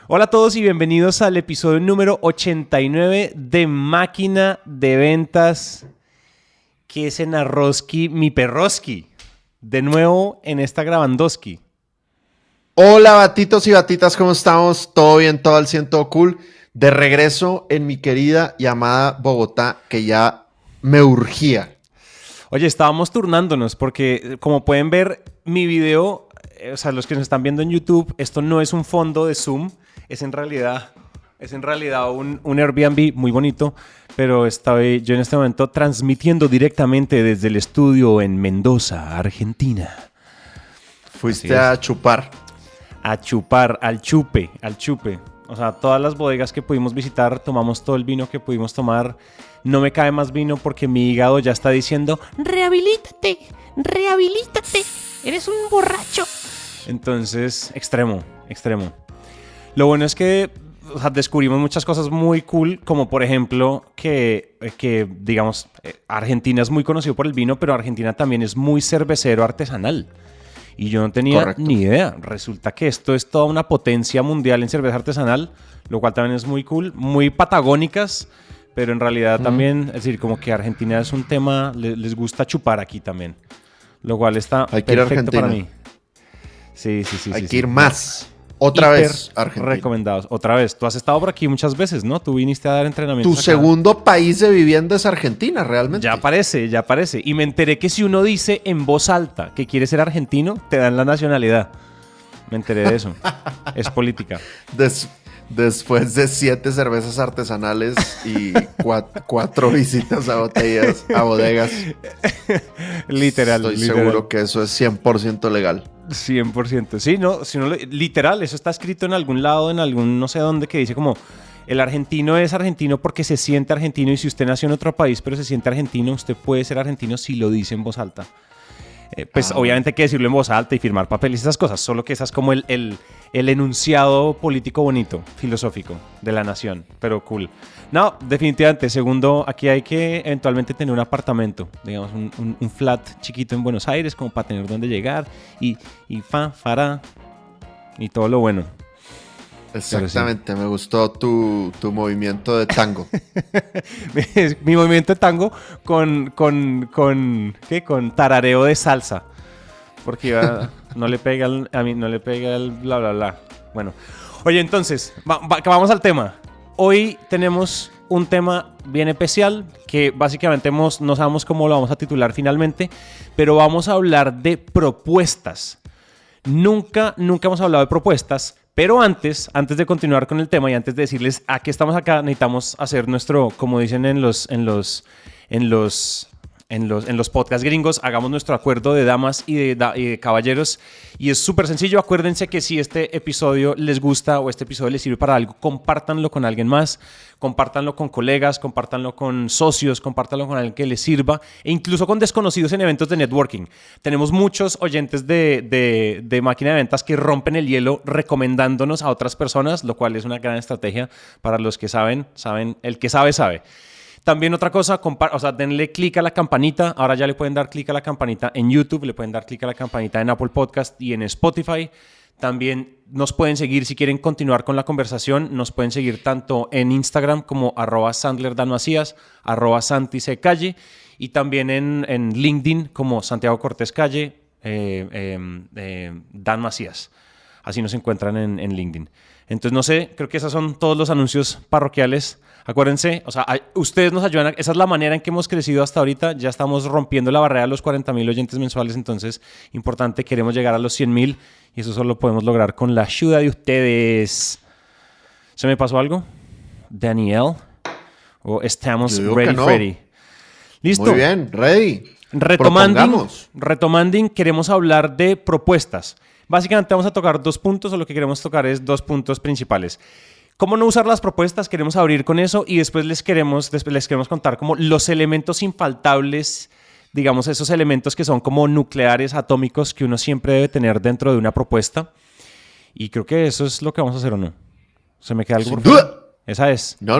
Hola a todos y bienvenidos al episodio número 89 de Máquina de Ventas. ¿Qué es en Arroski, mi perroski? De nuevo en esta grabandoski. Hola batitos y batitas, ¿cómo estamos? ¿Todo bien? ¿Todo al 100? ¿Todo cool? De regreso en mi querida y amada Bogotá, que ya me urgía. Oye, estábamos turnándonos porque como pueden ver mi video, los que nos están viendo en YouTube, esto no es un fondo de Zoom, es en realidad un Airbnb muy bonito, pero estoy yo en este momento transmitiendo directamente desde el estudio en Mendoza, Argentina. Fuiste a chupar. A chupar, al chupe. O sea, todas las bodegas que pudimos visitar, tomamos todo el vino que pudimos tomar. No me cae más vino porque mi hígado ya está diciendo rehabilítate, eres un borracho. Entonces, extremo. Lo bueno es que descubrimos muchas cosas muy cool, como por ejemplo que digamos, Argentina es muy conocido por el vino, pero Argentina también es muy cervecero artesanal. Y yo no tenía ni idea. Resulta que esto es toda una potencia mundial en cerveza artesanal, lo cual también es muy cool, muy patagónicas, pero en realidad también, es decir, como que Argentina es un tema, les gusta chupar aquí también, lo cual está perfecto para mí. Sí. Hay que ir más. Otra vez, Argentina. Recomendados. Otra vez. Tú has estado por aquí muchas veces, ¿no? Tú viniste a dar entrenamientos Tu acá. segundo país de vivienda es Argentina, realmente. Ya parece. Y me enteré que si uno dice en voz alta que quiere ser argentino, te dan la nacionalidad. Me enteré de eso. Es política. Después de 7 cervezas artesanales y 4 visitas a bodegas. Literal. Estoy seguro que eso es 100% legal. 100%. Sí, no, literal, eso está escrito en algún lado, en algún no sé dónde, que dice como el argentino es argentino porque se siente argentino, y si usted nació en otro país pero se siente argentino, usted puede ser argentino si lo dice en voz alta. Obviamente hay que decirlo en voz alta y firmar papeles y esas cosas, solo que esa es como el enunciado político bonito, filosófico de la nación, pero cool. No, definitivamente, segundo, aquí hay que eventualmente tener un apartamento, digamos, un flat chiquito en Buenos Aires, como para tener dónde llegar y fará y todo lo bueno. Exactamente, sí. Me gustó tu movimiento de tango. Mi movimiento de tango con tarareo de salsa. Porque no le pega el bla bla bla. Bueno, oye, entonces, vamos al tema. Hoy tenemos un tema bien especial que básicamente no sabemos cómo lo vamos a titular finalmente, pero vamos a hablar de propuestas. Nunca hemos hablado de propuestas. Pero antes de continuar con el tema y antes de decirles a qué estamos acá, necesitamos hacer nuestro, como dicen en los podcasts gringos, hagamos nuestro acuerdo de damas y de caballeros. Y es súper sencillo. Acuérdense que si este episodio les gusta o este episodio les sirve para algo, compártanlo con alguien más, compártanlo con colegas, compártanlo con socios, compártanlo con alguien que les sirva, e incluso con desconocidos en eventos de networking. Tenemos muchos oyentes de Máquina de Ventas que rompen el hielo recomendándonos a otras personas, lo cual es una gran estrategia para los que saben, el que sabe. También otra cosa, denle click a la campanita. Ahora ya le pueden dar click a la campanita en YouTube, le pueden dar click a la campanita en Apple Podcast y en Spotify. También nos pueden seguir si quieren continuar con la conversación. Nos pueden seguir tanto en Instagram como @SandlerDanMacías, @SantiCcalle, y también en LinkedIn como Santiago Cortés Calle, Dan Macías. Así nos encuentran en LinkedIn. Entonces, no sé, creo que esos son todos los anuncios parroquiales. Acuérdense, ustedes nos ayudan. Esa es la manera en que hemos crecido hasta ahorita. Ya estamos rompiendo la barrera de los 40,000 oyentes mensuales. Entonces, importante, queremos llegar a los 100,000 y eso solo podemos lograr con la ayuda de ustedes. ¿Se me pasó algo? Daniel. ¿O estamos ready, no. Freddy? ¿Listo? Muy bien, ready. Retomando, queremos hablar de propuestas. Básicamente vamos a tocar 2 puntos, o lo que queremos tocar es 2 puntos principales. ¿Cómo no usar las propuestas? Queremos abrir con eso y después les queremos contar como los elementos infaltables, digamos, esos elementos que son como nucleares, atómicos, que uno siempre debe tener dentro de una propuesta. Y creo que eso es lo que vamos a hacer, ¿o no? ¿Se me queda algo por fuera? Esa es. No.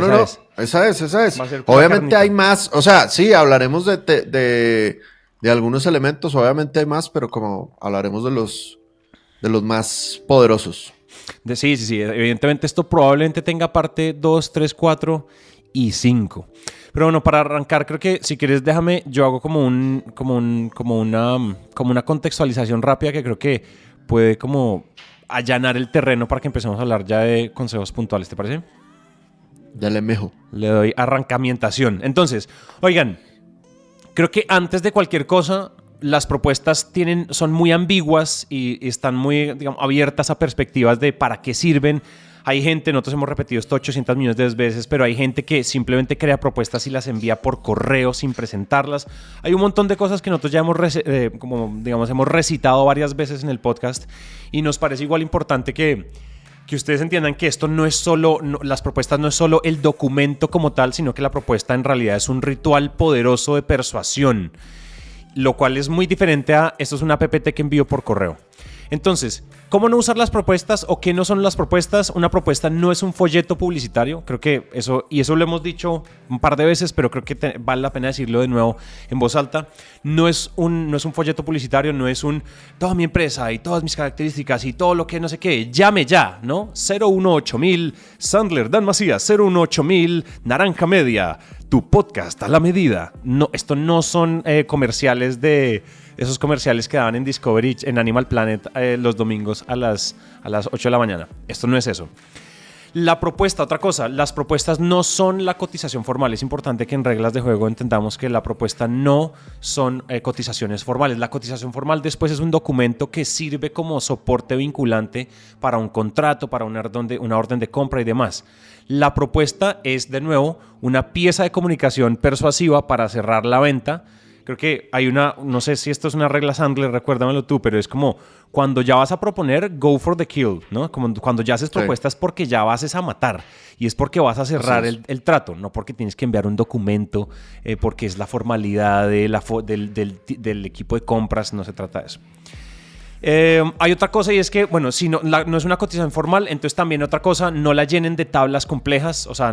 Esa es. Obviamente hay más. O sea, sí, hablaremos de algunos elementos. Obviamente hay más, pero como hablaremos de los más poderosos. Sí. Evidentemente esto probablemente tenga parte 2, 3, 4 y 5. Pero bueno, para arrancar, creo que si quieres déjame, yo hago como una contextualización rápida que creo que puede como allanar el terreno para que empecemos a hablar ya de consejos puntuales, ¿te parece? Dale, mejo. Le doy arrancamientación. Entonces, oigan, creo que antes de cualquier cosa, las propuestas son muy ambiguas y están muy, digamos, abiertas a perspectivas de para qué sirven. Hay gente, nosotros hemos repetido esto 800 millones de veces, pero hay gente que simplemente crea propuestas y las envía por correo sin presentarlas. Hay un montón de cosas que nosotros ya hemos recitado varias veces en el podcast y nos parece igual importante que ustedes entiendan que esto no es solo, las propuestas no es solo el documento como tal, sino que la propuesta en realidad es un ritual poderoso de persuasión, lo cual es muy diferente a esto es una PPT que envío por correo. Entonces, ¿cómo no usar las propuestas o qué no son las propuestas? Una propuesta no es un folleto publicitario, creo que eso lo hemos dicho un par de veces, pero creo que vale la pena decirlo de nuevo en voz alta. No es un folleto publicitario, no es toda mi empresa y todas mis características y todo lo que no sé qué, llame ya, ¿no? 018.000 Sandler, Dan Macías, 018.000 Naranja Media, tu podcast a la medida. No, esto no son comerciales de esos comerciales que daban en Discovery, en Animal Planet, los domingos a las 8 de la mañana. Esto no es eso. La propuesta, otra cosa, las propuestas no son la cotización formal. Es importante que en reglas de juego entendamos que la propuesta no son cotizaciones formales. La cotización formal después es un documento que sirve como soporte vinculante para un contrato, para una orden de compra y demás. La propuesta es, de nuevo, una pieza de comunicación persuasiva para cerrar la venta. Creo que hay no sé si esto es una regla Sandler, recuérdamelo tú, pero es como cuando ya vas a proponer, go for the kill, ¿no? Como cuando ya haces propuestas porque ya vas a matar y es porque vas a cerrar el trato, no porque tienes que enviar un documento, porque es la formalidad del equipo de compras, no se trata de eso. Hay otra cosa y es que, bueno, si no es una cotización formal, entonces también otra cosa, no la llenen de tablas complejas, o sea,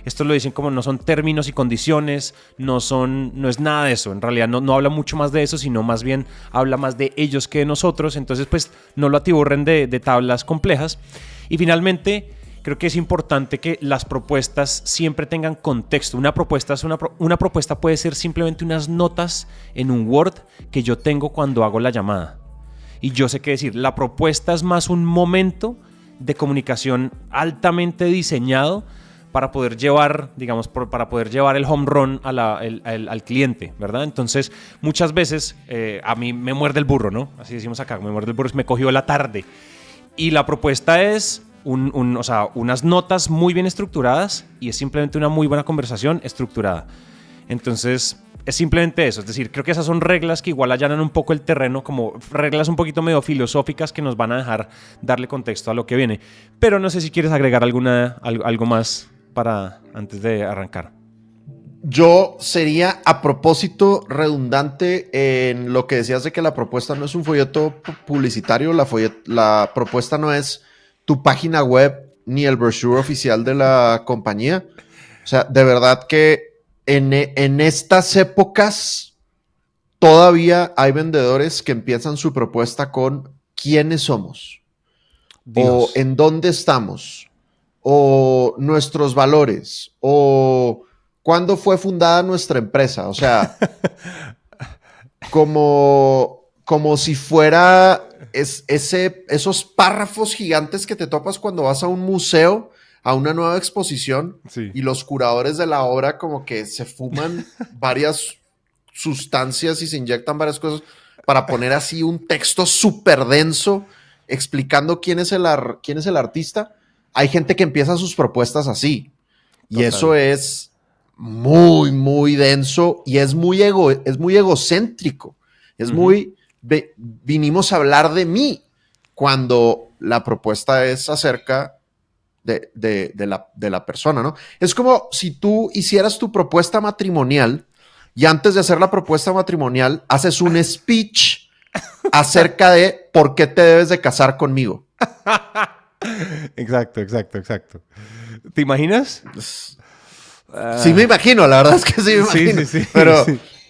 esto lo dicen como no son términos y condiciones, no es nada de eso, en realidad no habla mucho más de eso, sino más bien habla más de ellos que de nosotros, entonces pues no lo atiborren de tablas complejas. Y finalmente, creo que es importante que las propuestas siempre tengan contexto. Una propuesta puede ser simplemente unas notas en un Word que yo tengo cuando hago la llamada. Y yo sé qué decir. La propuesta es más un momento de comunicación altamente diseñado para poder llevar, el home run al cliente, ¿verdad? Entonces, muchas veces a mí me muerde el burro, ¿no? Así decimos acá, me muerde el burro, me cogió la tarde. Y la propuesta es unas notas muy bien estructuradas y es simplemente una muy buena conversación estructurada. Entonces, es simplemente eso. Es decir, creo que esas son reglas que igual allanan un poco el terreno, como reglas un poquito medio filosóficas que nos van a dejar darle contexto a lo que viene. Pero no sé si quieres agregar algo más para antes de arrancar. Yo sería, a propósito, redundante en lo que decías de que la propuesta no es un folleto publicitario, la propuesta no es tu página web ni el brochure oficial de la compañía. O sea, de verdad que en estas épocas todavía hay vendedores que empiezan su propuesta con quiénes somos, Dios, o en dónde estamos, o nuestros valores, o cuándo fue fundada nuestra empresa. O sea, como si fuera esos párrafos gigantes que te topas cuando vas a un museo, a una nueva exposición, sí, y los curadores de la obra como que se fuman varias sustancias y se inyectan varias cosas para poner así un texto súper denso explicando quién es el artista. Hay gente que empieza sus propuestas así. Y total, eso es muy, muy denso y es muy egocéntrico. Es muy... vinimos a hablar de mí, cuando la propuesta es acerca de la persona, ¿no? Es como si tú hicieras tu propuesta matrimonial y antes de hacer la propuesta matrimonial haces un speech acerca de por qué te debes de casar conmigo. Exacto. ¿Te imaginas? Sí me imagino, la verdad es que sí me imagino. Sí.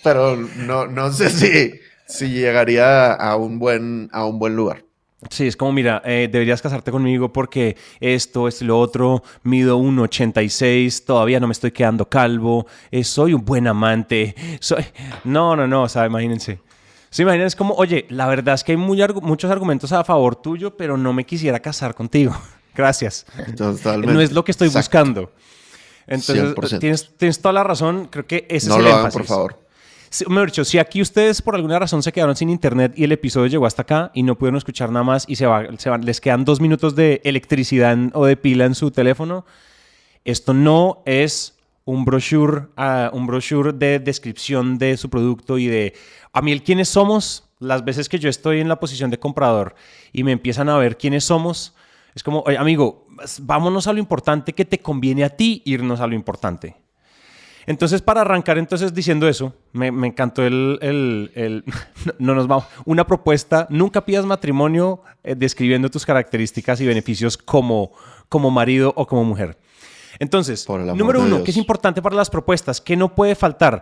Pero no sé si llegaría a un buen lugar. Sí, es como, mira, deberías casarte conmigo porque esto y lo otro, mido 1,86, todavía no me estoy quedando calvo, soy un buen amante, soy... No, o sea, imagínense. Se imaginan, es como, oye, la verdad es que hay muchos argumentos a favor tuyo, pero no me quisiera casar contigo. Gracias. Totalmente. No es lo que estoy Exacto. buscando. Entonces, 100%. tienes toda la razón. Creo que ese No es el lo hagan, énfasis. por favor. Mejor dicho, si aquí ustedes por alguna razón se quedaron sin internet y el episodio llegó hasta acá y no pudieron escuchar nada más y les quedan 2 minutos de electricidad o de pila en su teléfono, esto no es un brochure de descripción de su producto y de a mí el quiénes somos. Las veces que yo estoy en la posición de comprador y me empiezan a ver quiénes somos, es como, oye, amigo, vámonos a lo importante, que te conviene a ti irnos a lo importante. Entonces, para arrancar entonces diciendo eso, me encantó no nos vamos. Una propuesta, nunca pidas matrimonio describiendo tus características y beneficios como marido o como mujer. Entonces, número 1, que es importante para las propuestas, que no puede faltar.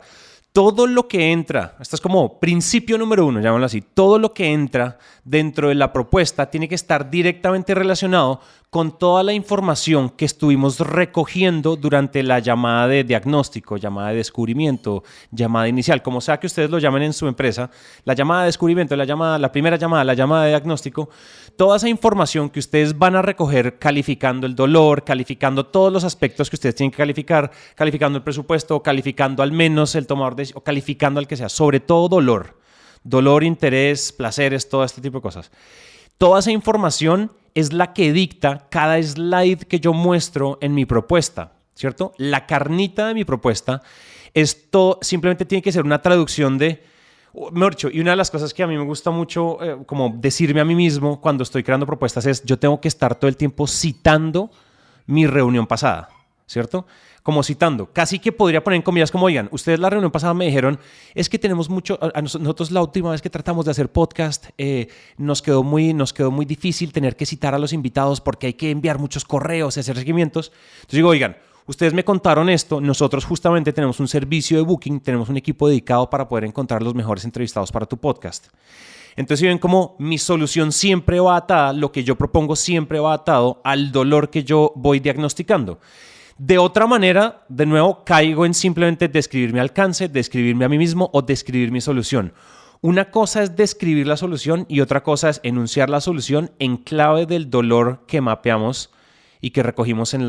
Todo lo que entra, esto es como principio número 1, llamémoslo así, todo lo que entra dentro de la propuesta tiene que estar directamente relacionado con toda la información que estuvimos recogiendo durante la llamada de diagnóstico, llamada de descubrimiento, llamada inicial, como sea que ustedes lo llamen en su empresa, la llamada de descubrimiento, la primera llamada, la llamada de diagnóstico, toda esa información que ustedes van a recoger calificando el dolor, calificando todos los aspectos que ustedes tienen que calificar, calificando el presupuesto, calificando al menos el tomador de decisión, o calificando al que sea, sobre todo dolor, interés, placeres, todo este tipo de cosas. Toda esa información es la que dicta cada slide que yo muestro en mi propuesta, ¿cierto? La carnita de mi propuesta, esto simplemente tiene que ser una traducción de, mejor dicho, y una de las cosas que a mí me gusta mucho como decirme a mí mismo cuando estoy creando propuestas es, yo tengo que estar todo el tiempo citando mi reunión pasada, ¿cierto? Como citando, casi que podría poner en comillas como, oigan, ustedes la reunión pasada me dijeron, es que tenemos mucho, a nosotros la última vez que tratamos de hacer podcast, nos quedó muy difícil tener que citar a los invitados porque hay que enviar muchos correos y hacer seguimientos. Entonces digo, oigan, ustedes me contaron esto, nosotros justamente tenemos un servicio de booking, tenemos un equipo dedicado para poder encontrar los mejores entrevistados para tu podcast. Entonces, si ven como mi solución siempre va atada, lo que yo propongo siempre va atado al dolor que yo voy diagnosticando. De otra manera, de nuevo, caigo en simplemente describir mi alcance, describirme a mí mismo o describir mi solución. Una cosa es describir la solución y otra cosa es enunciar la solución en clave del dolor que mapeamos y que recogimos en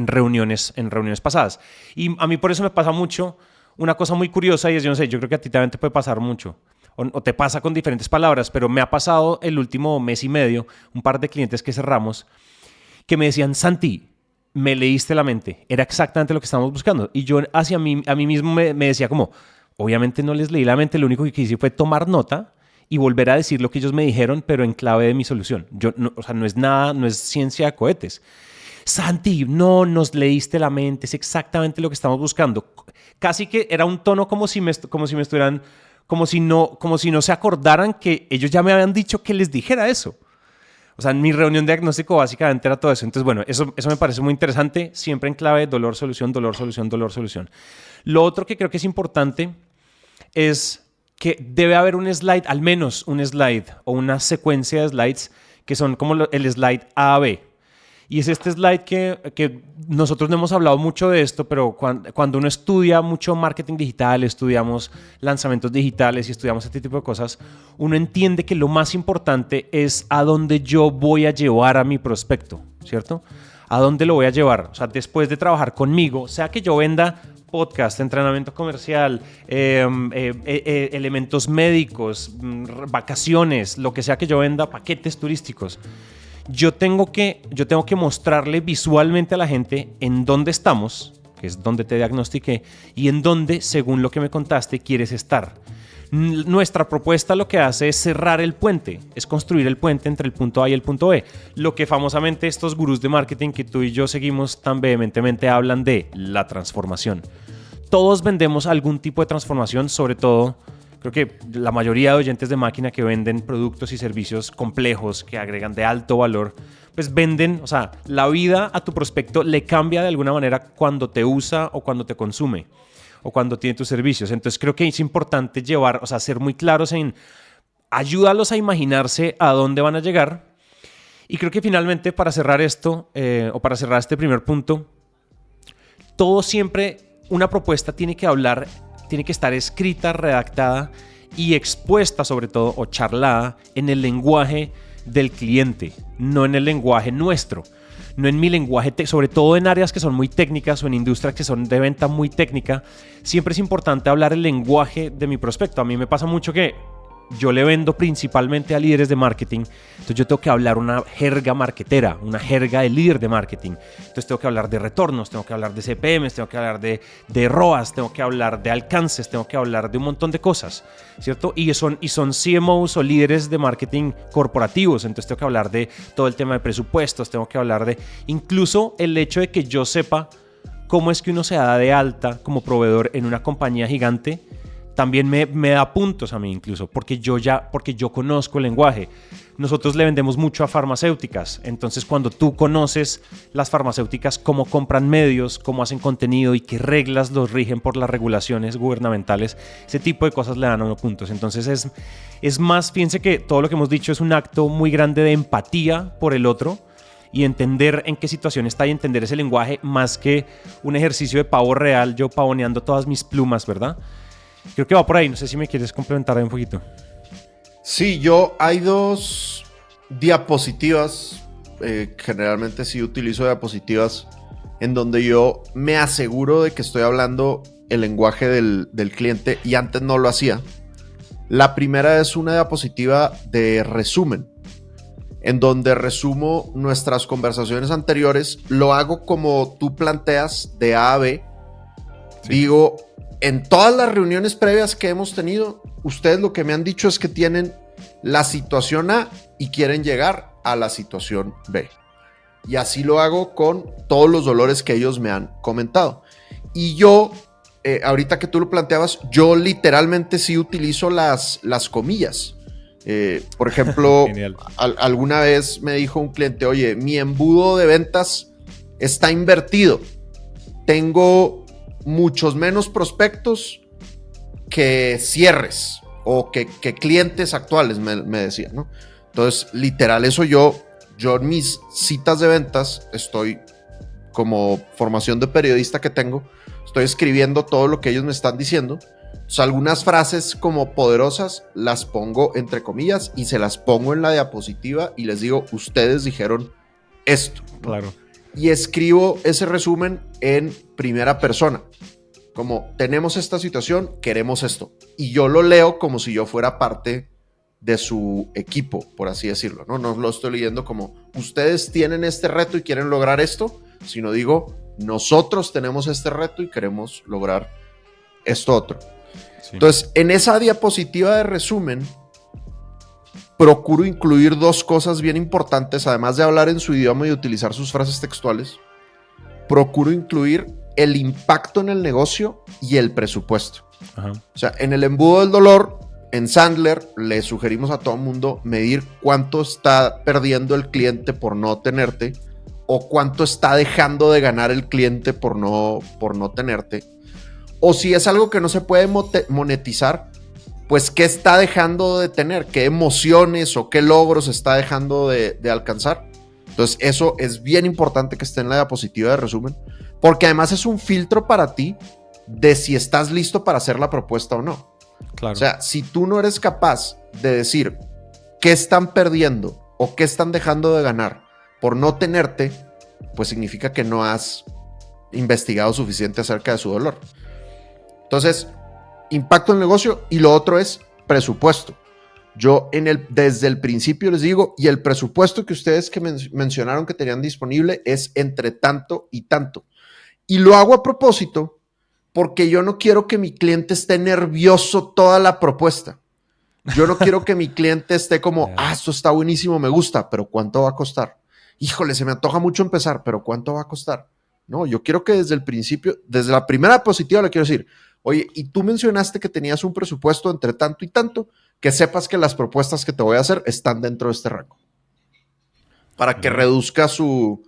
reuniones pasadas. Y a mí por eso me pasa mucho una cosa muy curiosa y es, yo no sé, yo creo que a ti también te puede pasar mucho. O te pasa con diferentes palabras, pero me ha pasado el último mes y medio, un par de clientes que cerramos, que me decían, Santi, me leíste la mente, era exactamente lo que estábamos buscando. Y yo a mí mismo me decía como, obviamente no les leí la mente, lo único que hice fue tomar nota y volver a decir lo que ellos me dijeron, pero en clave de mi solución. O sea, no es nada, no es ciencia de cohetes. Santi, no nos leíste la mente, es exactamente lo que estamos buscando. Casi que era un tono como si me estuvieran, como si no se acordaran que ellos ya me habían dicho que les dijera eso. O sea, en mi reunión de diagnóstico básicamente era todo eso. Entonces, bueno, eso me parece muy interesante. Siempre en clave dolor, solución, dolor, solución, dolor, solución. Lo otro que creo que es importante es que debe haber un slide, al menos un slide o una secuencia de slides que son como el slide A a B. Y es este slide que nosotros no hemos hablado mucho de esto, pero cuando uno estudia mucho marketing digital, estudiamos lanzamientos digitales y estudiamos este tipo de cosas, uno entiende que lo más importante es a dónde yo voy a llevar a mi prospecto, ¿cierto? ¿A dónde lo voy a llevar? O sea, después de trabajar conmigo, sea que yo venda podcast, entrenamiento comercial, elementos médicos, vacaciones, lo que sea que yo venda, paquetes turísticos. Yo tengo que mostrarle visualmente a la gente en dónde estamos, que es donde te diagnostiqué, y en dónde, según lo que me contaste, quieres estar. Nuestra propuesta lo que hace es cerrar el puente, es construir el puente entre el punto A y el punto B. Lo que famosamente estos gurús de marketing que tú y yo seguimos tan vehementemente hablan de la transformación. Todos vendemos algún tipo de transformación, sobre todo creo que la mayoría de oyentes de máquina que venden productos y servicios complejos que agregan de alto valor, pues venden, o sea, la vida a tu prospecto le cambia de alguna manera cuando te usa o cuando te consume o cuando tiene tus servicios. Entonces creo que es importante ser muy claros en ayúdalos a imaginarse a dónde van a llegar. Y creo que finalmente, para cerrar esto, o para cerrar este primer punto, todo siempre, una propuesta tiene que estar escrita, redactada y expuesta sobre todo, o charlada, en el lenguaje del cliente, no en el lenguaje nuestro. No en mi lenguaje, sobre todo en áreas que son muy técnicas o en industrias que son de venta muy técnica, siempre es importante hablar el lenguaje de mi prospecto. A mí me pasa mucho que yo le vendo principalmente a líderes de marketing, entonces yo tengo que hablar una jerga marketera, una jerga de líder de marketing. Entonces tengo que hablar de retornos, tengo que hablar de CPMs, tengo que hablar de ROAS, tengo que hablar de alcances, tengo que hablar de un montón de cosas, ¿cierto? Y son CMOs o líderes de marketing corporativos, entonces tengo que hablar de todo el tema de presupuestos, tengo que hablar de incluso el hecho de que yo sepa cómo es que uno se da de alta como proveedor en una compañía gigante. También me da puntos a mí incluso, porque yo conozco el lenguaje. Nosotros le vendemos mucho a farmacéuticas, entonces cuando tú conoces las farmacéuticas, cómo compran medios, cómo hacen contenido y qué reglas los rigen por las regulaciones gubernamentales, ese tipo de cosas le dan a uno puntos. Entonces es más, fíjense que todo lo que hemos dicho es un acto muy grande de empatía por el otro y entender en qué situación está y entender ese lenguaje más que un ejercicio de pavo real, yo pavoneando todas mis plumas, ¿verdad? Creo que va por ahí, no sé si me quieres complementar ahí un poquito. Sí, hay 2 diapositivas, generalmente sí utilizo diapositivas, en donde yo me aseguro de que estoy hablando el lenguaje del cliente y antes no lo hacía. La primera es una diapositiva de resumen, en donde resumo nuestras conversaciones anteriores, lo hago como tú planteas, de A a B. Sí. Digo, en todas las reuniones previas que hemos tenido, ustedes lo que me han dicho es que tienen la situación A y quieren llegar a la situación B. Y así lo hago con todos los dolores que ellos me han comentado. Y yo, ahorita que tú lo planteabas, yo literalmente sí utilizo las comillas. Por ejemplo, alguna vez me dijo un cliente, oye, mi embudo de ventas está invertido. Tengo muchos menos prospectos que cierres o que clientes actuales, me decían, ¿no? Entonces, literal, eso yo en mis citas de ventas estoy, como formación de periodista que tengo, estoy escribiendo todo lo que ellos me están diciendo. Entonces, algunas frases como poderosas las pongo entre comillas y se las pongo en la diapositiva y les digo, ustedes dijeron esto, ¿no? Claro. Y escribo ese resumen en primera persona. Como, tenemos esta situación, queremos esto. Y yo lo leo como si yo fuera parte de su equipo, por así decirlo, ¿no? No lo estoy leyendo como, ustedes tienen este reto y quieren lograr esto, sino digo, nosotros tenemos este reto y queremos lograr esto otro. Sí. Entonces, en esa diapositiva de resumen, procuro incluir 2 cosas bien importantes, además de hablar en su idioma y utilizar sus frases textuales. Procuro incluir el impacto en el negocio y el presupuesto. Ajá. O sea, en el embudo del dolor, en Sandler, le sugerimos a todo el mundo medir cuánto está perdiendo el cliente por no tenerte o cuánto está dejando de ganar el cliente por no tenerte. O si es algo que no se puede monetizar, pues qué está dejando de tener, qué emociones o qué logros está dejando de alcanzar. Entonces eso es bien importante que esté en la diapositiva de resumen, porque además es un filtro para ti de si estás listo para hacer la propuesta o no. Claro. O sea, si tú no eres capaz de decir qué están perdiendo o qué están dejando de ganar por no tenerte, pues significa que no has investigado suficiente acerca de su dolor. Entonces, impacto en el negocio y lo otro es presupuesto. Yo desde el principio les digo, y el presupuesto que ustedes que mencionaron que tenían disponible es entre tanto y tanto. Y lo hago a propósito porque yo no quiero que mi cliente esté nervioso toda la propuesta. Yo no quiero que mi cliente esté como, esto está buenísimo, me gusta, pero ¿cuánto va a costar? Híjole, se me antoja mucho empezar, pero ¿cuánto va a costar? No, yo quiero que desde el principio, desde la primera diapositiva le quiero decir, oye, y tú mencionaste que tenías un presupuesto entre tanto y tanto, que sepas que las propuestas que te voy a hacer están dentro de este rango. Para que reduzca su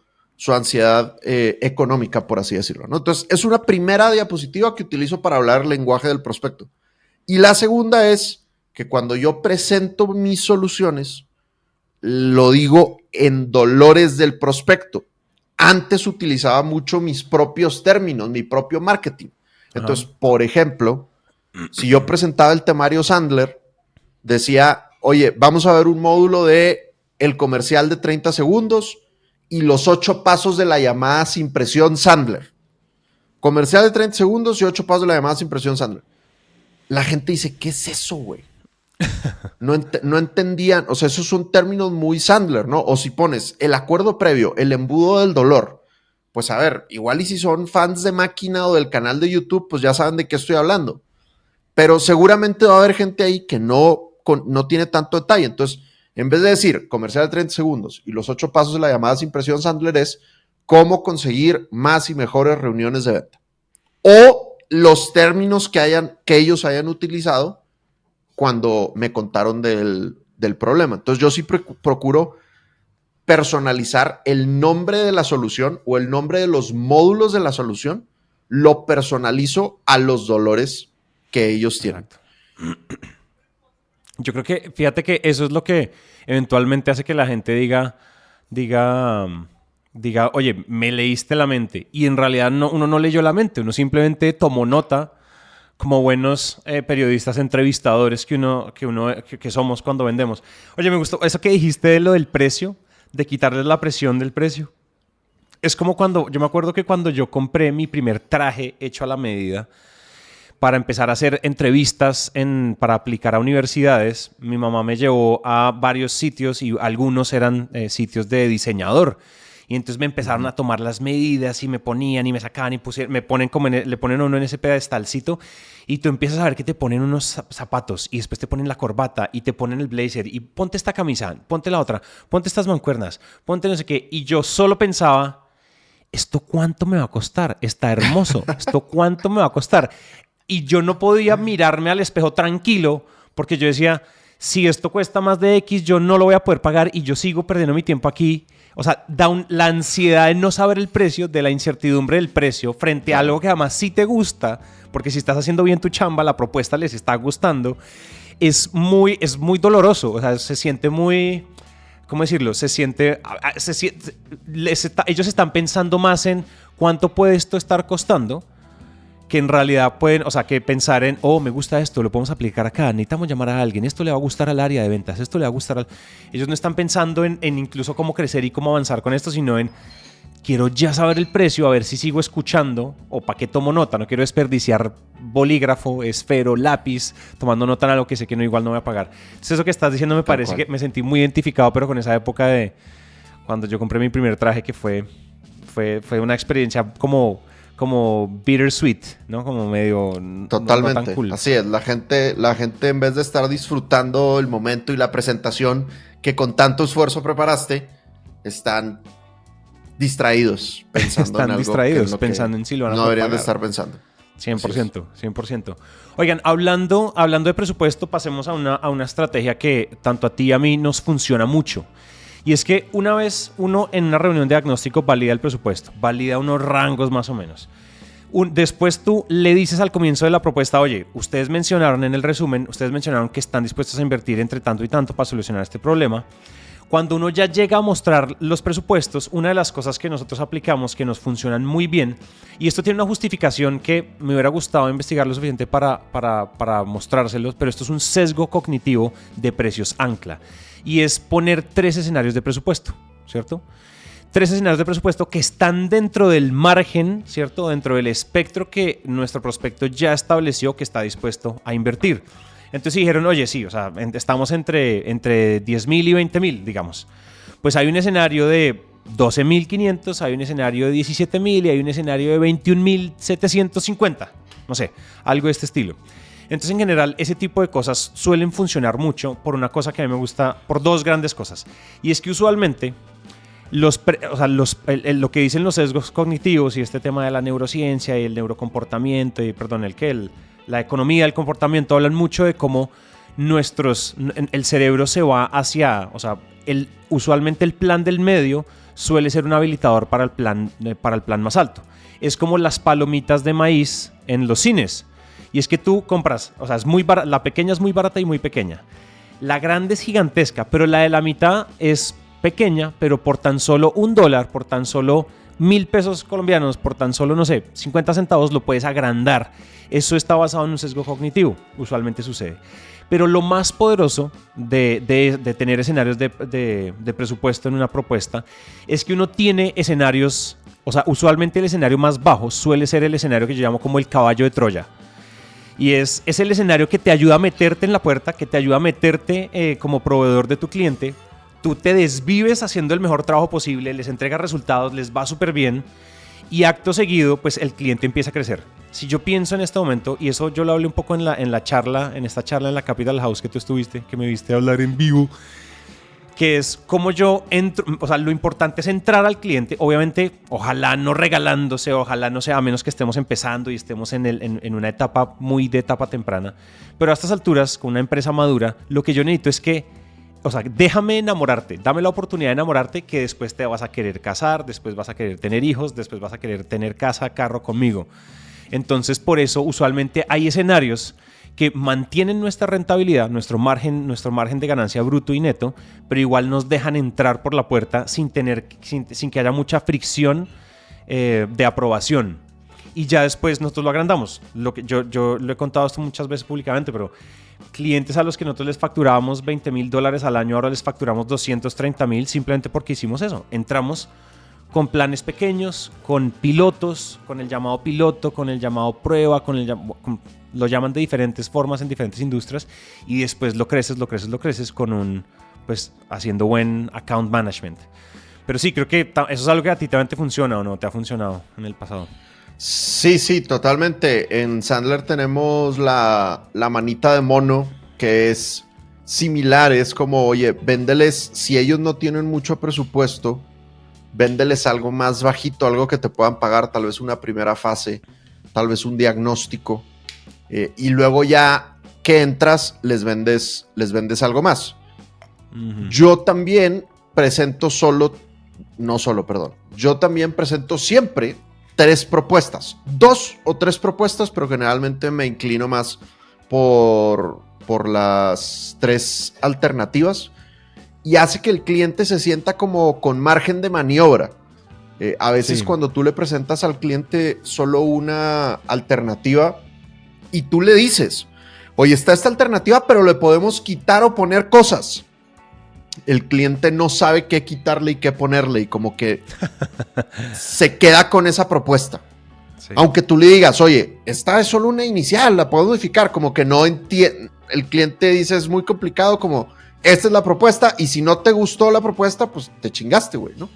ansiedad económica, por así decirlo, ¿no? Entonces, es una primera diapositiva que utilizo para hablar el lenguaje del prospecto. Y la segunda es que cuando yo presento mis soluciones, lo digo en dolores del prospecto. Antes utilizaba mucho mis propios términos, mi propio marketing. Entonces, por ejemplo, si yo presentaba el temario Sandler, decía, oye, vamos a ver un módulo de el comercial de 30 segundos y los 8 pasos de la llamada sin presión Sandler. Comercial de 30 segundos y 8 pasos de la llamada sin presión Sandler. La gente dice, ¿qué es eso, güey? No entendían, o sea, esos son términos muy Sandler, ¿no? O si pones el acuerdo previo, el embudo del dolor, pues a ver, igual y si son fans de Máquina o del canal de YouTube, pues ya saben de qué estoy hablando. Pero seguramente va a haber gente ahí que no tiene tanto detalle. Entonces, en vez de decir comercial de 30 segundos y los 8 pasos de la llamada sin presión Sandler es cómo conseguir más y mejores reuniones de venta. O los términos que ellos hayan utilizado cuando me contaron del problema. Entonces yo sí procuro personalizar el nombre de la solución o el nombre de los módulos de la solución, lo personalizo a los dolores que ellos tienen. Exacto. Yo creo que, fíjate que eso es lo que eventualmente hace que la gente diga, oye, me leíste la mente. Y en realidad uno no leyó la mente, uno simplemente tomó nota como buenos periodistas entrevistadores que somos cuando vendemos. Oye, me gustó eso que dijiste de lo del precio, de quitarles la presión del precio. Es como yo me acuerdo que cuando yo compré mi primer traje hecho a la medida para empezar a hacer entrevistas para aplicar a universidades, mi mamá me llevó a varios sitios y algunos eran sitios de diseñador. Y entonces me empezaron a tomar las medidas y me ponían y me sacaban y le ponen a uno en ese pedestalcito y tú empiezas a ver que te ponen unos zapatos y después te ponen la corbata y te ponen el blazer y ponte esta camisa, ponte la otra, ponte estas mancuernas, ponte no sé qué. Y yo solo pensaba, ¿esto cuánto me va a costar? Está hermoso. ¿Esto cuánto me va a costar? Y yo no podía mirarme al espejo tranquilo porque yo decía, si esto cuesta más de X, yo no lo voy a poder pagar y yo sigo perdiendo mi tiempo aquí. O sea, la ansiedad de no saber el precio, de la incertidumbre del precio frente a algo que además sí te gusta, porque si estás haciendo bien tu chamba, la propuesta les está gustando, es muy doloroso. O sea, se siente muy... ¿Cómo decirlo? Ellos están pensando más en cuánto puede esto estar costando que en realidad pueden, o sea, que pensar en, me gusta esto, lo podemos aplicar acá, necesitamos llamar a alguien, esto le va a gustar al área de ventas, esto le va a gustar al... Ellos no están pensando en incluso cómo crecer y cómo avanzar con esto, sino en, quiero ya saber el precio, a ver si sigo escuchando o para qué tomo nota, no quiero desperdiciar bolígrafo, esfero, lápiz, tomando nota en algo que sé que igual no voy a pagar. Entonces eso que estás diciendo me parece que me sentí muy identificado, pero con esa época de cuando yo compré mi primer traje, que fue una experiencia como bittersweet, ¿no? Como medio... Totalmente. No tan cool. Así es, la gente en vez de estar disfrutando el momento y la presentación que con tanto esfuerzo preparaste, están distraídos pensando en algo pensando en si lo van a no deberían pagar. De estar pensando. 100%, 100%. Oigan, hablando de presupuesto, pasemos a una estrategia que tanto a ti y a mí nos funciona mucho. Y es que una vez uno en una reunión de diagnóstico valida el presupuesto, valida unos rangos más o menos. Después tú le dices al comienzo de la propuesta, oye, ustedes mencionaron en el resumen, que están dispuestos a invertir entre tanto y tanto para solucionar este problema. Cuando uno ya llega a mostrar los presupuestos, una de las cosas que nosotros aplicamos que nos funcionan muy bien, y esto tiene una justificación que me hubiera gustado investigar lo suficiente para mostrárselos, pero esto es un sesgo cognitivo de precios ancla, y es poner 3 escenarios de presupuesto, ¿cierto? 3 escenarios de presupuesto que están dentro del margen, ¿cierto? Dentro del espectro que nuestro prospecto ya estableció que está dispuesto a invertir. Entonces dijeron, oye, sí, o sea, estamos entre 10,000 y 20,000, digamos. Pues hay un escenario de 12,500, hay un escenario de 17,000 y hay un escenario de 21,750. No sé, algo de este estilo. Entonces, en general, ese tipo de cosas suelen funcionar mucho por una cosa que a mí me gusta, por 2 grandes cosas. Y es que usualmente lo que dicen los sesgos cognitivos y este tema de la neurociencia y el neurocomportamiento y, la economía del comportamiento hablan mucho de cómo el cerebro se va hacia, o sea, usualmente el plan del medio suele ser un habilitador para el plan más alto. Es como las palomitas de maíz en los cines. Y es que tú compras, o sea, es muy la pequeña es muy barata y muy pequeña. La grande es gigantesca, pero la de la mitad es pequeña, pero por tan solo $1, por tan solo 1,000 pesos colombianos, por tan solo, no sé, 50 centavos lo puedes agrandar. Eso está basado en un sesgo cognitivo, usualmente sucede. Pero lo más poderoso de tener escenarios de presupuesto en una propuesta es que uno tiene escenarios, o sea, usualmente el escenario más bajo suele ser el escenario que yo llamo como el caballo de Troya. Y es el escenario que te ayuda a meterte en la puerta, que te ayuda a meterte como proveedor de tu cliente. Tú te desvives haciendo el mejor trabajo posible, les entregas resultados, les va súper bien y acto seguido, pues el cliente empieza a crecer. Si yo pienso en este momento, y eso yo lo hablé un poco en esta charla en la Capital House que tú estuviste, que me viste hablar en vivo, que es como yo entro, o sea, lo importante es entrar al cliente, obviamente, ojalá no regalándose, ojalá no sea, a menos que estemos empezando y estemos en una etapa muy de etapa temprana, pero a estas alturas, con una empresa madura, lo que yo necesito es que, o sea, déjame enamorarte, dame la oportunidad de enamorarte, que después te vas a querer casar, después vas a querer tener hijos, después vas a querer tener casa, carro conmigo. Entonces, por eso, usualmente hay escenarios que mantienen nuestra rentabilidad, nuestro margen de ganancia bruto y neto, pero igual nos dejan entrar por la puerta sin que haya mucha fricción de aprobación. Y ya después nosotros lo agrandamos. Yo lo he contado esto muchas veces públicamente, pero clientes a los que nosotros les facturábamos $20,000 al año, ahora les facturamos $230,000 simplemente porque hicimos eso. Entramos con planes pequeños, con pilotos, con el llamado piloto, con el llamado prueba, lo llaman de diferentes formas en diferentes industrias y después lo creces con pues haciendo buen account management. Pero sí, creo que eso es algo que a ti también te funciona o no te ha funcionado en el pasado. Sí, totalmente. En Sandler tenemos la manita de mono que es similar. Es como, oye, véndeles, si ellos no tienen mucho presupuesto, véndeles algo más bajito, algo que te puedan pagar, tal vez una primera fase, tal vez un diagnóstico. Y luego ya que entras, les vendes algo más. Uh-huh. Yo también presento yo también presento siempre 3 propuestas, 2 o 3 propuestas, pero generalmente me inclino más por las 3 alternativas y hace que el cliente se sienta como con margen de maniobra. A veces cuando tú le presentas al cliente solo una alternativa y tú le dices, oye, está esta alternativa, pero le podemos quitar o poner cosas. El cliente no sabe qué quitarle y qué ponerle y como que se queda con esa propuesta. Sí. Aunque tú le digas, oye, esta es solo una inicial, la puedo modificar, como que no entiende. El cliente dice, es muy complicado, como, esta es la propuesta y si no te gustó la propuesta, pues te chingaste, güey, ¿no?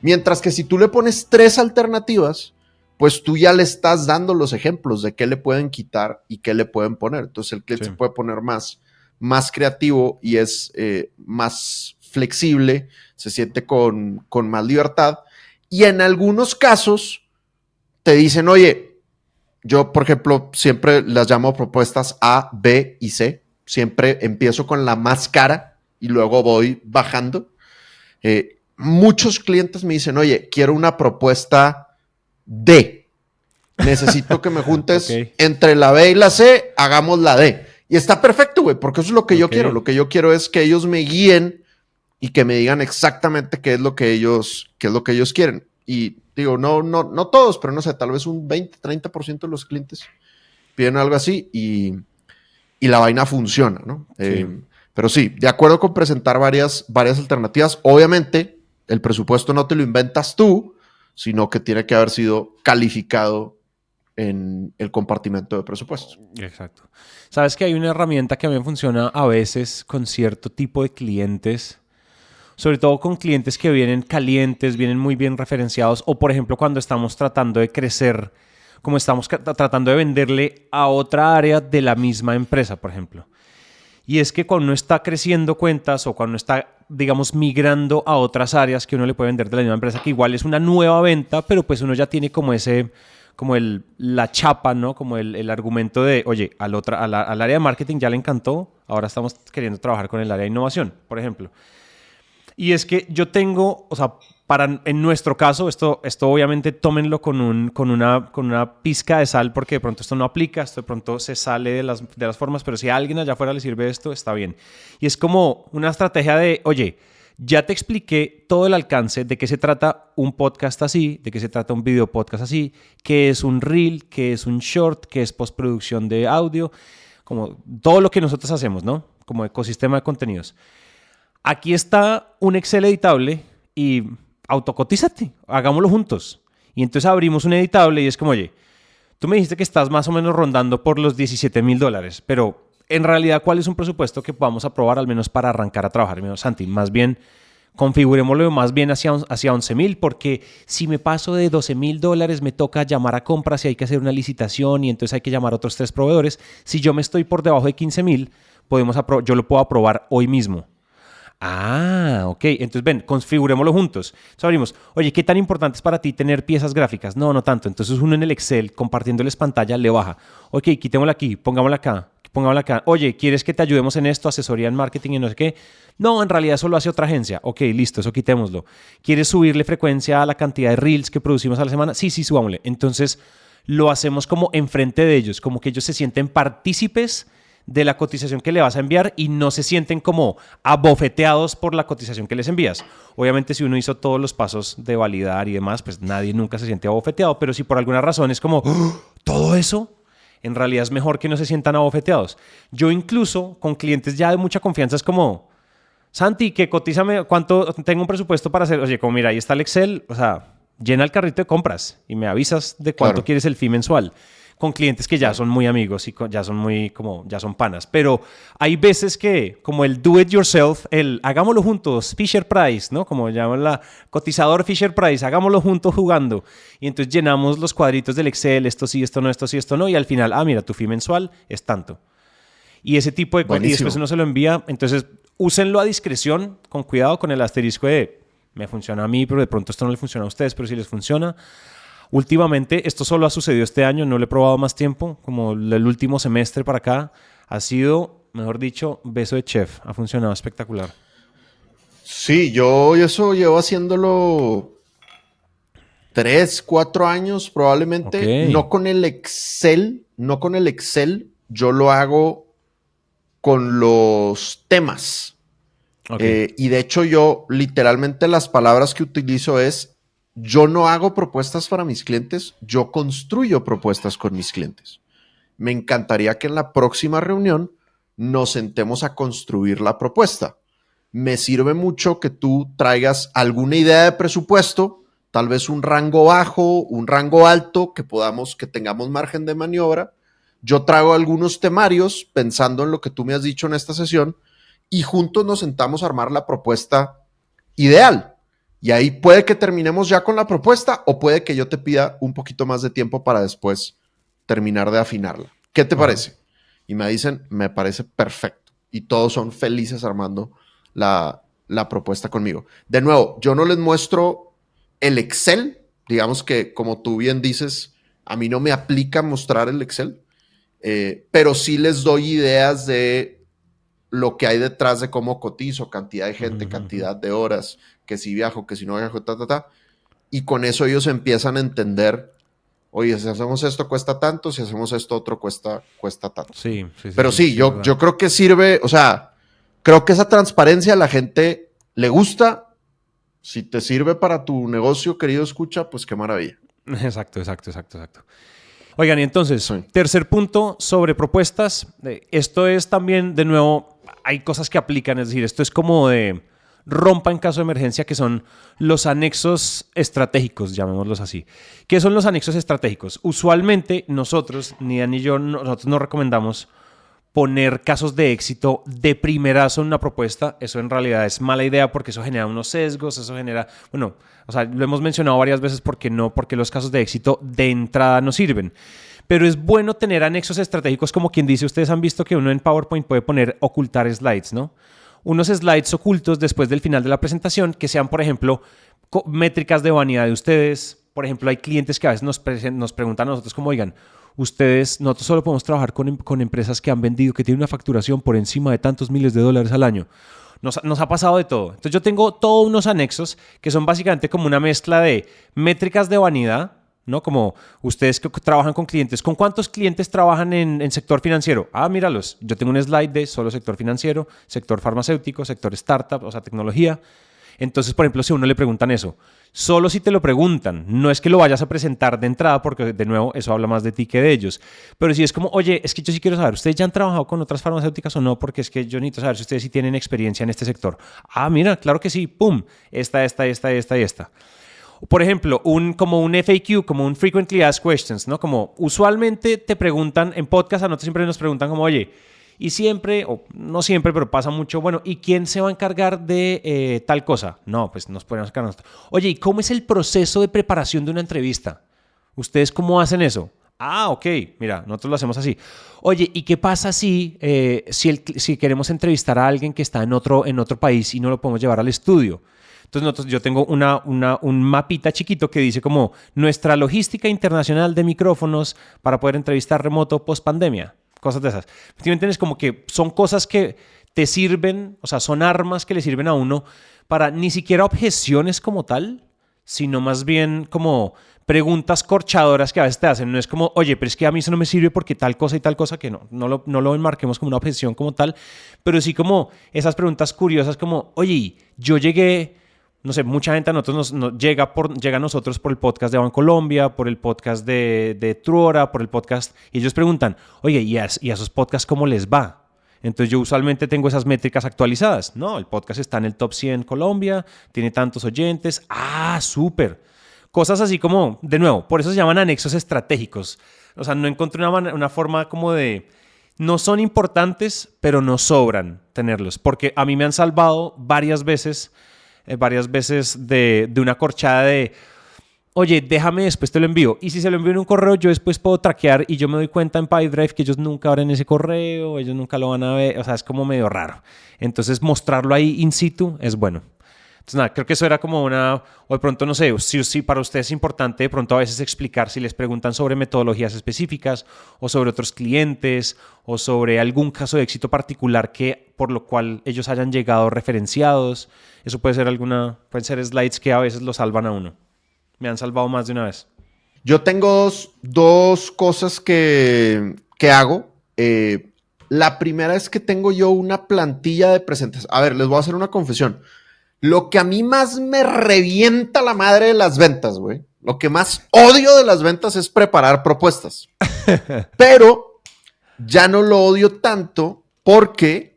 Mientras que si tú le pones 3 alternativas, pues tú ya le estás dando los ejemplos de qué le pueden quitar y qué le pueden poner. Entonces el cliente se puede poner más creativo y es más flexible, se siente con más libertad. Y en algunos casos te dicen, oye, yo, por ejemplo, siempre las llamo propuestas A, B y C. Siempre empiezo con la más cara y luego voy bajando. Muchos clientes me dicen, oye, quiero una propuesta D. Necesito que me juntes entre la B y la C, hagamos la D. Y está perfecto, güey, porque eso es lo que yo quiero. Lo que yo quiero es que ellos me guíen y que me digan exactamente qué es lo que ellos quieren. Y digo, no todos, pero no sé, tal vez un 20, 30% de los clientes piden algo así y la vaina funciona, ¿no? Sí. Pero sí, de acuerdo con presentar varias alternativas. Obviamente, el presupuesto no te lo inventas tú, sino que tiene que haber sido calificado en el compartimento de presupuesto. Exacto. Sabes que hay una herramienta que a mí me funciona a veces con cierto tipo de clientes, sobre todo con clientes que vienen calientes, vienen muy bien referenciados, o por ejemplo cuando estamos tratando de crecer, como estamos tratando de venderle a otra área de la misma empresa, por ejemplo. Y es que cuando uno está creciendo cuentas o cuando uno está, digamos, migrando a otras áreas que uno le puede vender de la misma empresa, que igual es una nueva venta, pero pues uno ya tiene como la chapa, ¿no? Como el argumento de, oye, al área de marketing ya le encantó, ahora estamos queriendo trabajar con el área de innovación, por ejemplo. Y es que yo tengo, o sea, en nuestro caso, esto obviamente tómenlo con una pizca de sal, porque de pronto esto no aplica, esto de pronto se sale de las formas, pero si a alguien allá afuera le sirve esto, está bien. Y es como una estrategia de, oye, ya te expliqué todo el alcance de qué se trata un podcast así, de qué se trata un video podcast así, qué es un reel, qué es un short, qué es postproducción de audio, como todo lo que nosotros hacemos, ¿no? Como ecosistema de contenidos. Aquí está un Excel editable y autocotízate, hagámoslo juntos. Y entonces abrimos un editable y es como, oye, tú me dijiste que estás más o menos rondando por los $17,000, pero en realidad, ¿cuál es un presupuesto que podamos aprobar al menos para arrancar a trabajar? Santi, más bien, configurémoslo más bien hacia 11,000, porque si me paso de $12,000 me toca llamar a compras y hay que hacer una licitación y entonces hay que llamar a otros 3 proveedores. Si yo me estoy por debajo de 15,000, yo lo puedo aprobar hoy mismo. Ah, ok. Entonces, ven, configurémoslo juntos. Entonces abrimos, oye, ¿qué tan importante es para ti tener piezas gráficas? No, no tanto. Entonces uno en el Excel, compartiéndoles pantalla, le baja. Ok, quitémosla aquí, pongámosla acá. Oye, ¿quieres que te ayudemos en esto? Asesoría en marketing y no sé qué. No, en realidad eso lo hace otra agencia. Ok, listo, eso quitémoslo. ¿Quieres subirle frecuencia a la cantidad de reels que producimos a la semana? Sí, subámosle. Entonces lo hacemos como enfrente de ellos, como que ellos se sienten partícipes de la cotización que le vas a enviar y no se sienten como abofeteados por la cotización que les envías. Obviamente, si uno hizo todos los pasos de validar y demás, pues nadie nunca se siente abofeteado, pero si por alguna razón es como, ¡oh! Todo eso, en realidad es mejor que no se sientan abofeteados. Yo incluso con clientes ya de mucha confianza es como, Santi, que cotízame, ¿cuánto tengo un presupuesto para hacer? Oye, como mira, ahí está el Excel, o sea, llena el carrito de compras y me avisas de cuánto quieres el fee mensual. Con clientes que ya son muy amigos y ya son panas. Pero hay veces que, como el do it yourself, el hagámoslo juntos, Fisher Price, ¿no? Como llaman la cotizador Fisher Price, hagámoslo juntos jugando. Y entonces llenamos los cuadritos del Excel, esto sí, esto no, esto sí, esto no. Y al final, mira, tu fee mensual es tanto. Y ese tipo de cosas, y después uno se lo envía. Entonces, úsenlo a discreción, con cuidado, con el asterisco de me funciona a mí, pero de pronto esto no le funciona a ustedes, pero si les funciona. Últimamente, esto solo ha sucedido este año, no lo he probado más tiempo, como el último semestre para acá, ha sido, mejor dicho, beso de chef, ha funcionado espectacular. Sí, yo eso llevo haciéndolo 3, 4 años probablemente, okay. No con el Excel, yo lo hago con los temas. Okay. Y de hecho yo literalmente las palabras que utilizo es yo no hago propuestas para mis clientes, yo construyo propuestas con mis clientes. Me encantaría que en la próxima reunión nos sentemos a construir la propuesta. Me sirve mucho que tú traigas alguna idea de presupuesto, tal vez un rango bajo, un rango alto, que tengamos margen de maniobra. Yo traigo algunos temarios pensando en lo que tú me has dicho en esta sesión y juntos nos sentamos a armar la propuesta ideal. Y ahí puede que terminemos ya con la propuesta o puede que yo te pida un poquito más de tiempo para después terminar de afinarla. ¿Qué te parece? Y me dicen, me parece perfecto. Y todos son felices armando la propuesta conmigo. De nuevo, yo no les muestro el Excel. Digamos que, como tú bien dices, a mí no me aplica mostrar el Excel, pero sí les doy ideas de lo que hay detrás de cómo cotizo, cantidad de gente, cantidad de horas, que si viajo, que si no viajo, y con eso ellos empiezan a entender, oye, si hacemos esto cuesta tanto, si hacemos esto otro cuesta tanto. Sí, pero sí, yo creo que sirve, o sea, creo que esa transparencia a la gente le gusta. Si te sirve para tu negocio, querido escucha, pues qué maravilla. Exacto. Oigan, y entonces, tercer punto sobre propuestas. Esto es también, de nuevo, hay cosas que aplican, es decir, esto es como de rompa en caso de emergencia, que son los anexos estratégicos, llamémoslos así. ¿Qué son los anexos estratégicos? Usualmente nosotros, ni Dan ni yo, nosotros no recomendamos poner casos de éxito de primerazo en una propuesta. Eso en realidad es mala idea porque eso genera unos sesgos, eso genera, bueno, o sea, lo hemos mencionado varias veces porque los casos de éxito de entrada no sirven. Pero es bueno tener anexos estratégicos, como quien dice, ustedes han visto que uno en PowerPoint puede poner ocultar slides, ¿no? Unos slides ocultos después del final de la presentación que sean, por ejemplo, métricas de vanidad de ustedes. Por ejemplo, hay clientes que a veces nos preguntan a nosotros como, oigan, nosotros solo podemos trabajar con empresas que han vendido, que tienen una facturación por encima de tantos miles de dólares al año. Nos ha pasado de todo. Entonces yo tengo todos unos anexos que son básicamente como una mezcla de métricas de vanidad, ¿no? Como ustedes que trabajan con clientes. ¿Con cuántos clientes trabajan en sector financiero? Ah, míralos. Yo tengo un slide de solo sector financiero, sector farmacéutico, sector startup, o sea, tecnología. Entonces, por ejemplo, si a uno le preguntan eso, solo si te lo preguntan, no es que lo vayas a presentar de entrada, porque de nuevo eso habla más de ti que de ellos, pero si es como, oye, es que yo sí quiero saber, ¿ustedes ya han trabajado con otras farmacéuticas o no? Porque es que yo necesito saber si ustedes sí tienen experiencia en este sector. Ah, mira, claro que sí, pum, esta. Por ejemplo, como un FAQ, como un Frequently Asked Questions, ¿no? Como usualmente te preguntan, en podcast a nosotros siempre nos preguntan como, oye, y siempre, o no siempre, pero pasa mucho, bueno, ¿y quién se va a encargar de tal cosa? No, pues nos podemos encargar nosotros. Oye, ¿y cómo es el proceso de preparación de una entrevista? ¿Ustedes cómo hacen eso? Ah, ok, mira, nosotros lo hacemos así. Oye, ¿y qué pasa si queremos entrevistar a alguien que está en otro país y no lo podemos llevar al estudio? Entonces yo tengo un mapita chiquito que dice como nuestra logística internacional de micrófonos para poder entrevistar remoto post pandemia. Cosas de esas. ¿Me entiendes? Como que son cosas que te sirven, o sea, son armas que le sirven a uno para ni siquiera objeciones como tal, sino más bien como preguntas corchadoras que a veces te hacen. No es como, oye, pero es que a mí eso no me sirve porque tal cosa y tal cosa, que no lo enmarquemos como una objeción como tal, pero sí como esas preguntas curiosas como, oye, yo llegué... No sé, mucha gente a nosotros llega a nosotros por el podcast de Bancolombia, por el podcast de Truora, por el podcast, y ellos preguntan, oye, ¿y a esos podcasts cómo les va? Entonces yo usualmente tengo esas métricas actualizadas. No, el podcast está en el top 100 Colombia, tiene tantos oyentes. Ah, súper. Cosas así como, de nuevo, por eso se llaman anexos estratégicos. O sea, no encontré una forma como de... No son importantes, pero no sobran tenerlos, porque a mí me han salvado varias veces de una corchada de, oye, déjame después te lo envío. Y si se lo envío en un correo, yo después puedo traquear y yo me doy cuenta en Pipedrive que ellos nunca abren ese correo, ellos nunca lo van a ver, o sea, es como medio raro. Entonces, mostrarlo ahí in situ es bueno. Entonces, nada, creo que eso era como o de pronto, no sé, si para ustedes es importante de pronto a veces explicar si les preguntan sobre metodologías específicas o sobre otros clientes o sobre algún caso de éxito particular por lo cual ellos hayan llegado referenciados. Eso pueden ser slides que a veces lo salvan a uno. Me han salvado más de una vez. Yo tengo dos cosas que hago. La primera es que tengo yo una plantilla de presentación. A ver, les voy a hacer una confesión. Lo que a mí más me revienta la madre de las ventas, güey. Lo que más odio de las ventas es preparar propuestas. Pero ya no lo odio tanto porque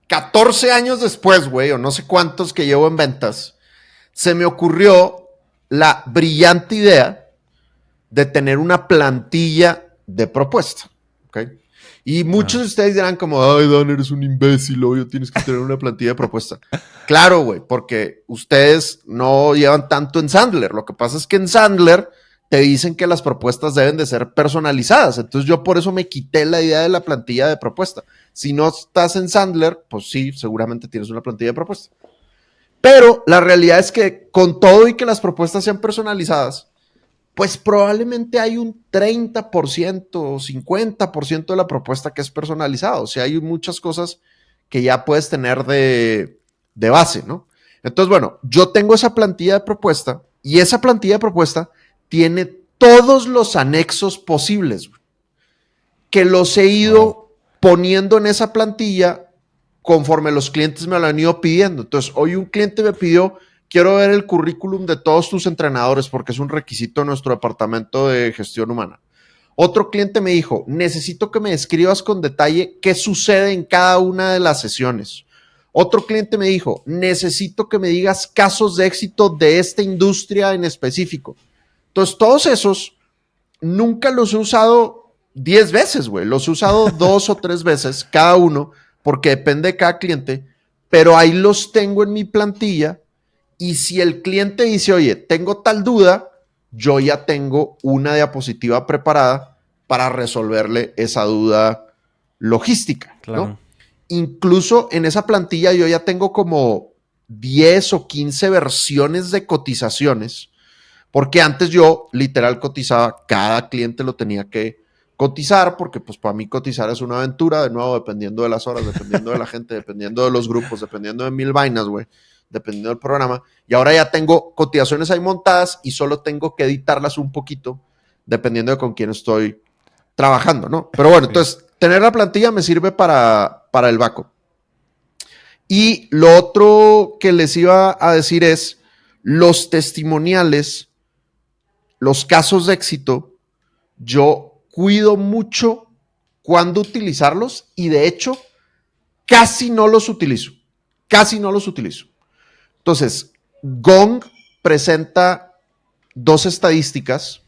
14 años después, güey, o no sé cuántos que llevo en ventas, se me ocurrió la brillante idea de tener una plantilla de propuesta, ¿ok? Y muchos de ustedes dirán como, ay, Dan, eres un imbécil, obvio, tienes que tener una plantilla de propuesta. Claro, güey, porque ustedes no llevan tanto en Sandler. Lo que pasa es que en Sandler te dicen que las propuestas deben de ser personalizadas. Entonces yo por eso me quité la idea de la plantilla de propuesta. Si no estás en Sandler, pues sí, seguramente tienes una plantilla de propuesta. Pero la realidad es que con todo y que las propuestas sean personalizadas, pues probablemente hay un 30% o 50% de la propuesta que es personalizado. O sea, hay muchas cosas que ya puedes tener de base, ¿no? Entonces, bueno, yo tengo esa plantilla de propuesta y esa plantilla de propuesta tiene todos los anexos posibles que los he ido poniendo en esa plantilla conforme los clientes me lo han ido pidiendo. Entonces, hoy un cliente me pidió, quiero ver el currículum de todos tus entrenadores porque es un requisito de nuestro departamento de gestión humana. Otro cliente me dijo, necesito que me describas con detalle qué sucede en cada una de las sesiones. Otro cliente me dijo, necesito que me digas casos de éxito de esta industria en específico. Entonces, todos esos nunca los he usado 10 veces, güey. Los he usado 2 o 3 veces cada uno porque depende de cada cliente, pero ahí los tengo en mi plantilla y si el cliente dice, oye, tengo tal duda, yo ya tengo una diapositiva preparada para resolverle esa duda logística, claro, ¿no? Incluso en esa plantilla yo ya tengo como 10 o 15 versiones de cotizaciones, porque antes yo literal cotizaba, cada cliente lo tenía que cotizar, porque pues para mí cotizar es una aventura, de nuevo, dependiendo de las horas, dependiendo de la gente, dependiendo de los grupos, dependiendo de mil vainas, güey, dependiendo del programa. Y ahora ya tengo cotizaciones ahí montadas y solo tengo que editarlas un poquito, dependiendo de con quién estoy trabajando, ¿no? Pero bueno, entonces, tener la plantilla me sirve para el backup. Y lo otro que les iba a decir es, los testimoniales, los casos de éxito, yo cuido mucho cuándo utilizarlos y de hecho casi no los utilizo. Entonces, Gong presenta dos estadísticas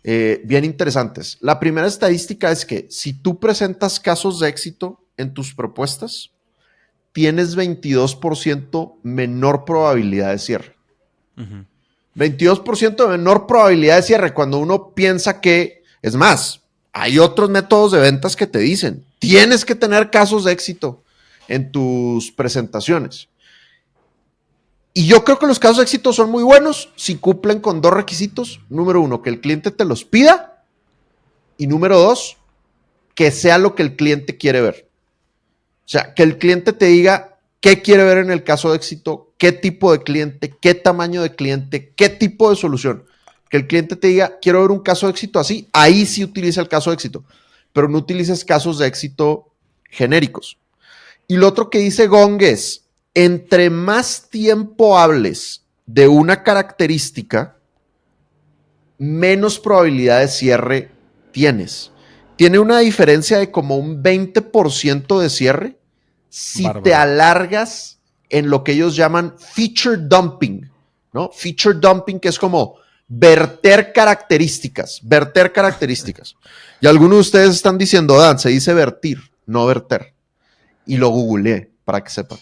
bien interesantes. La primera estadística es que si tú presentas casos de éxito en tus propuestas, tienes 22% menor probabilidad de cierre. 22% de menor probabilidad de cierre cuando uno piensa que, es más, hay otros métodos de ventas que te dicen, tienes que tener casos de éxito en tus presentaciones. Y yo creo que los casos de éxito son muy buenos si cumplen con dos requisitos. Número uno, que el cliente te los pida. Y número dos, que sea lo que el cliente quiere ver. O sea, que el cliente te diga qué quiere ver en el caso de éxito, qué tipo de cliente, qué tamaño de cliente, qué tipo de solución. Que el cliente te diga, quiero ver un caso de éxito así, ahí sí utiliza el caso de éxito, pero no utilices casos de éxito genéricos. Y lo otro que dice Gong es, entre más tiempo hables de una característica, menos probabilidad de cierre tienes. Tiene una diferencia de como un 20% de cierre si te alargas en lo que ellos llaman feature dumping, ¿no? Feature dumping, que es como verter características. Y algunos de ustedes están diciendo, Dan, se dice vertir, no verter. Y lo googleé, para que sepan.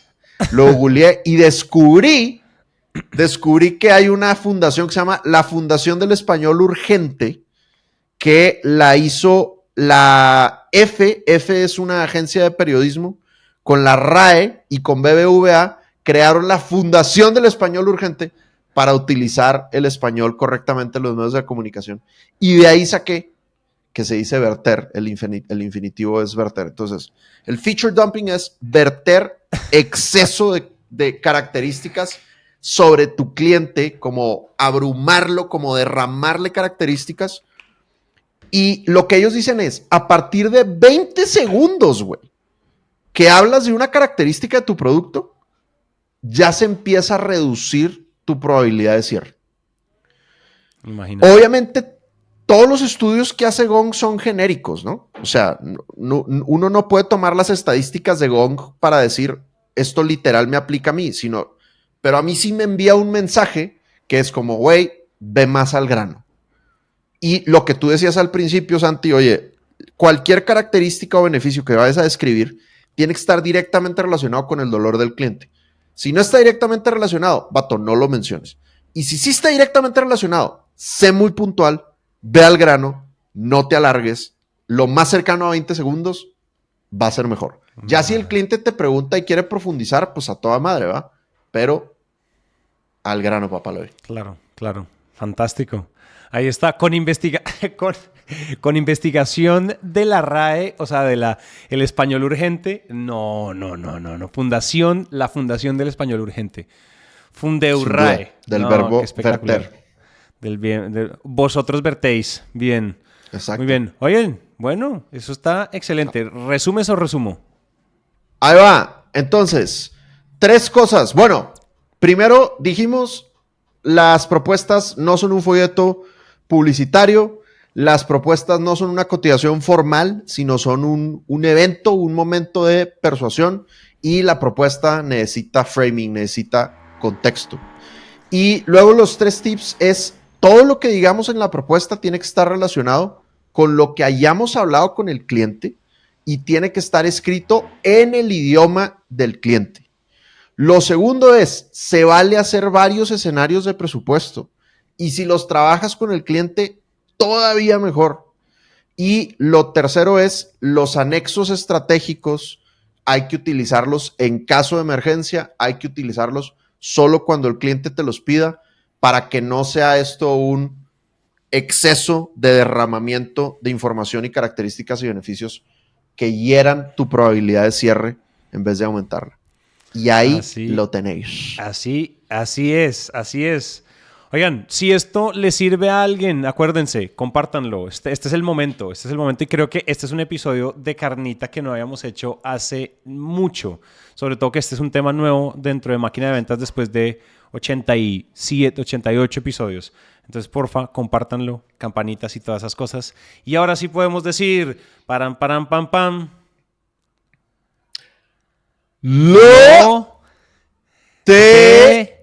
Lo googleé y descubrí que hay una fundación que se llama la Fundación del Español Urgente, que la hizo la F es una agencia de periodismo, con la RAE y con BBVA, crearon la Fundación del Español Urgente para utilizar el español correctamente en los medios de comunicación. Y de ahí saqué que se dice verter, el infinitivo es verter. Entonces, el feature dumping es verter exceso de características sobre tu cliente, como abrumarlo, como derramarle características. Y lo que ellos dicen es, a partir de 20 segundos, güey, que hablas de una característica de tu producto, ya se empieza a reducir tu probabilidad de cierre. Imagínate. Obviamente, todos los estudios que hace Gong son genéricos, ¿no? O sea, uno no puede tomar las estadísticas de Gong para decir, esto literal me aplica a mí, sino, pero a mí sí me envía un mensaje que es como, güey, ve más al grano. Y lo que tú decías al principio, Santi, oye, cualquier característica o beneficio que vayas a describir tiene que estar directamente relacionado con el dolor del cliente. Si no está directamente relacionado, vato, no lo menciones. Y si sí está directamente relacionado, sé muy puntual, ve al grano, no te alargues. Lo más cercano a 20 segundos va a ser mejor. Ya si el cliente te pregunta y quiere profundizar, pues a toda madre, ¿va? Pero al grano, papá, lo ve. Claro. Fantástico. Ahí está, con investigación de la RAE, o sea, el español urgente. No. La Fundación del Español Urgente. Fundeurrae. Del verbo verter. Vosotros vertéis. Bien. Exacto. Muy bien. Oye, bueno, eso está excelente. ¿Resumes o resumo? Ahí va. Entonces, 3 cosas. Bueno, primero dijimos, las propuestas no son un folleto publicitario, las propuestas no son una cotización formal, sino son un evento, un momento de persuasión, y la propuesta necesita framing, necesita contexto. Y luego los 3 tips es, todo lo que digamos en la propuesta tiene que estar relacionado con lo que hayamos hablado con el cliente y tiene que estar escrito en el idioma del cliente. Lo segundo es, se vale hacer varios escenarios de presupuesto. Y si los trabajas con el cliente, todavía mejor. Y lo tercero es, los anexos estratégicos hay que utilizarlos en caso de emergencia, hay que utilizarlos solo cuando el cliente te los pida, para que no sea esto un exceso de derramamiento de información y características y beneficios que hieran tu probabilidad de cierre en vez de aumentarla. Y ahí lo tenéis. Así es. Oigan, si esto le sirve a alguien, acuérdense, compártanlo. Este es el momento y creo que este es un episodio de carnita que no habíamos hecho hace mucho. Sobre todo que este es un tema nuevo dentro de Máquina de Ventas después de 87, 88 episodios. Entonces, porfa, compártanlo, campanitas y todas esas cosas. Y ahora sí podemos decir, param, param, pam, pam. Te...